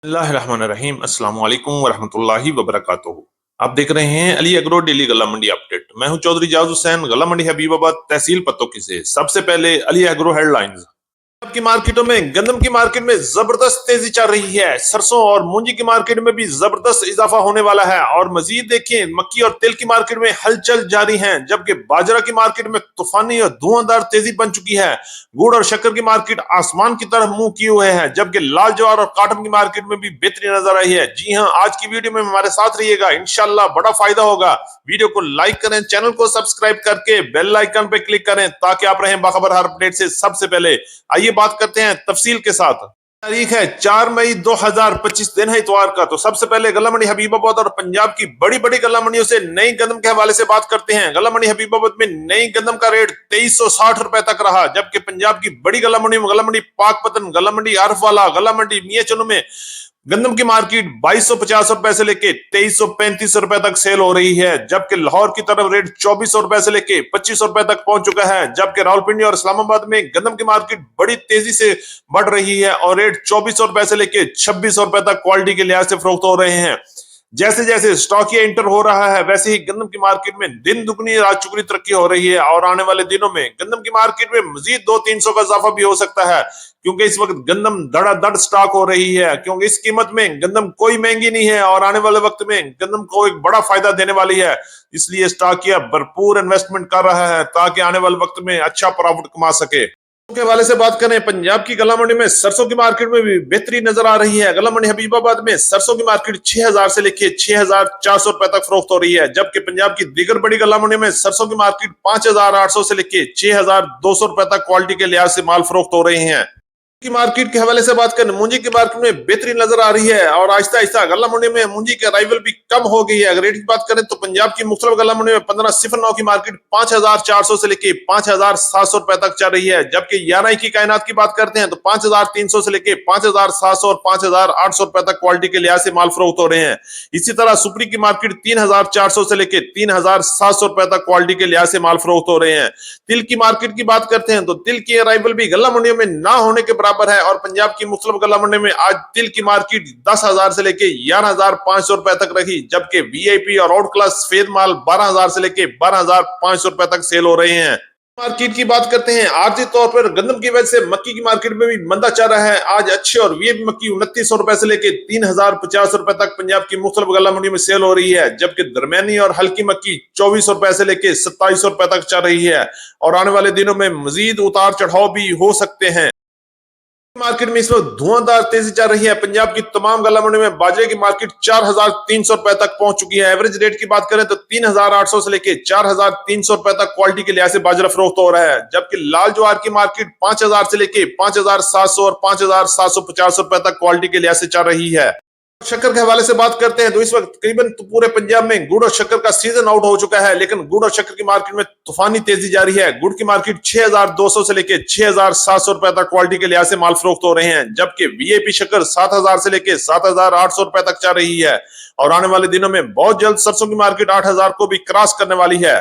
बिस्मिल्लाहिर्रहमानिर्रहीम अस्सलाम वालेकुम वरहमतुल्लाहि वबरकातुहू। आप देख रहे हैं अली एग्रो डेली गला मंडी अपडेट। मैं हूं चौधरी जाज हुसैन, गला मंडी हबीबाबाद, तहसील पत्तोकी से। सबसे पहले अली एग्रो हेडलाइंस। पंजाब की मार्केटों में गंदम की मार्केट में जबरदस्त तेजी चल रही है। सरसों और मूंजी की मार्केट में भी जबरदस्त इजाफा होने वाला है। और मजीद देखें, मक्की और तेल की मार्केट में हलचल जारी है, जबकि बाजरा की मार्केट में तूफानी और धुआंधार तेजी बन चुकी है। गुड़ और शक्कर की मार्केट आसमान की तरफ मुंह किए हुए है, जबकि लाल ज्वार और काटन की मार्केट में भी बेहतरी नजर आई है। जी हाँ, आज की वीडियो में हमारे साथ रहिएगा, इंशाल्लाह बड़ा फायदा होगा। वीडियो को लाइक करें, चैनल को सब्सक्राइब करके बेल आइकन पे क्लिक करें ताकि आप रहें बाखबर हर अपडेट से सबसे पहले। आइए बात करते हैं तफसील के साथ। तारीख है 4 मई 2025, दिन है इतवार का। तो सबसे पहले गला मंडी हबीबाबाद और पंजाब की बड़ी बड़ी गला मंडियों से नई गंदम के हवाले से बात करते हैं। गला मंडी हबीबाबाद में नई गंदम का रेट 2360 रुपए तक रहा, जबकि पंजाब की बड़ी गला मंडी में गला मंडी पाकपतन, गला मंडी आरफवाला, गला मंडी मियां चन्नू में गंदम की मार्केट 2250 रुपए से लेके 2335 रुपए तक सेल हो रही है, जबकि लाहौर की तरफ रेट 2400 रुपए से लेके 2500 रुपए तक पहुंच चुका है। जबकि रावलपिंडी और इस्लामाबाद में गंदम की मार्केट बड़ी तेजी से बढ़ रही है और रेट 2400 रुपए से लेके 2600 रुपए तक क्वालिटी के लिहाज से फरोख्त हो रहे हैं। जैसे जैसे स्टॉक ये एंटर हो रहा है, वैसे ही गंदम की मार्केट में दिन दुगनी रात चुगनी तरक्की हो रही है। और आने वाले दिनों में गंदम की मार्केट में मजीद 200-300 का इजाफा भी हो सकता है, क्योंकि इस वक्त गंदम धड़ाधड़ स्टॉक हो रही है। क्योंकि इस कीमत में गंदम कोई महंगी नहीं है और आने वाले वक्त में गंदम को एक बड़ा फायदा देने वाली है। इसलिए स्टॉक किया भरपूर इन्वेस्टमेंट कर रहा है ताकि आने वाले वक्त में अच्छा प्रॉफिट कमा सके। के हवाले से बात करें, पंजाब की गला मंडी में सरसों की मार्केट में भी बेहतरी नजर आ रही है। गला मंडी हबीबाबाद में सरसों की मार्केट 6000 से लेके 6400 रुपए तक फरोख्त हो रही है, जबकि पंजाब की दीगर बड़ी गला मंडी में सरसों की मार्केट 5800 से लेके 6200 रुपए तक क्वालिटी के लिहाज से माल फरोख्त हो रहे हैं। की मार्केट के हवाले से बात करें, मूंजी की मार्केट में बेहतरी नजर आ रही है और आहिस्ता आहिस्ता गला मंडी में मूंजी के अराइवल भी कम हो गई है। अगर रेट की बात करें तो पंजाब की मुख्तलिफ गला मंडी में 1509 की मार्केट 5400 से लेके 5700 रुपए तक चल रही है, जबकि 11 की कायनात की बात करते हैं तो 5300 से लेके 5700 और 5800 रुपए तक क्वालिटी के लिहाज से माल फरोख्त हो रहे हैं। इसी तरह सुपरी की मार्केट 3400 से लेके 3700 रुपए तक क्वालिटी के लिहाज से माल फरोख्त हो रहे हैं। तिल की मार्केट की बात करते हैं तो तिल की अराइवल भी गला मंडियों में ना होने के बराबर है और पंजाब की मुख्तलिफ गला मंडी में आज तिल की मार्केट 10,000 से लेके 11,500 रुपए तक रही, जबकि वीआईपी और आउट क्लास सफेद माल 12,000 से लेके 12,500 रुपए तक सेल हो रहे हैं। मार्केट की बात करते हैं, आर्थिक तौर पर गंदम की वजह से मक्की की मार्केट में भी मंदा चल रहा है। आज अच्छे और वीआईपी मक्की 2900 रुपए से लेके 3050 रुपए तक पंजाब की मुख्तलिफ गला मंडी में सेल हो रही है, जबकि दरमियानी और हल्की मक्की 2400 रुपए से लेके 2700 रुपए तक चल रही है। और आने वाले दिनों में मजीद उतार चढ़ाव भी हो सकते हैं। मार्केट में इस वक्त धुआंधार तेजी चल रही है। पंजाब की तमाम गला मंडी में बाजरे की मार्केट 4300 रुपए तक पहुंच चुकी है। एवरेज रेट की बात करें तो 3800 से लेके 4300 रुपए तक क्वालिटी के लिहाज से बाजरा फरोख्त हो रहा है, जबकि लाल ज्वार की मार्केट 5000 से लेके 5700 और 5750 रुपए तक क्वालिटी के लिहाज से चल रही है। शक्कर के हवाले से बात करते हैं तो इस वक्त तकरीबन तो पूरे पंजाब में गुड़ और शक्कर का सीजन आउट हो चुका है, लेकिन गुड़ और शक्कर की मार्केट में तूफानी तेजी जारी है। गुड़ की मार्केट 6200 से लेके 6700 रुपए तक क्वालिटी के लिहाज से माल फरोख्त हो रहे हैं, जबकि वीआईपी शक्कर 7000 से लेके 7800 रुपए तक चल रही है। और आने वाले दिनों में बहुत जल्द सरसों की मार्केट 8000 को भी क्रॉस करने वाली है।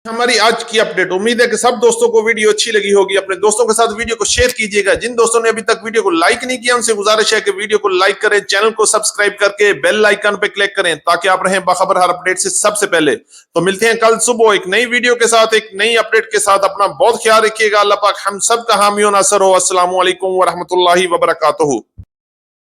हमारी आज की अपडेट। उम्मीद है कि सब दोस्तों को वीडियो अच्छी लगी होगी। अपने दोस्तों के साथ वीडियो को शेयर कीजिएगा। जिन दोस्तों ने अभी तक वीडियो को लाइक नहीं किया उनसे गुजारिश है कि वीडियो को लाइक करें, चैनल को सब्सक्राइब करके बेल आइकन पे क्लिक करें ताकि आप रहें बाखबर हर अपडेट से सबसे पहले। तो मिलते हैं कल सुबह एक नई वीडियो के साथ, एक नई अपडेट के साथ। अपना बहुत ख्याल रखिएगा। अल्लाह पाक हम सब का हामी और नासर हो। अस्सलाम वालेकुम व रहमतुल्लाहि व बरकातुहू।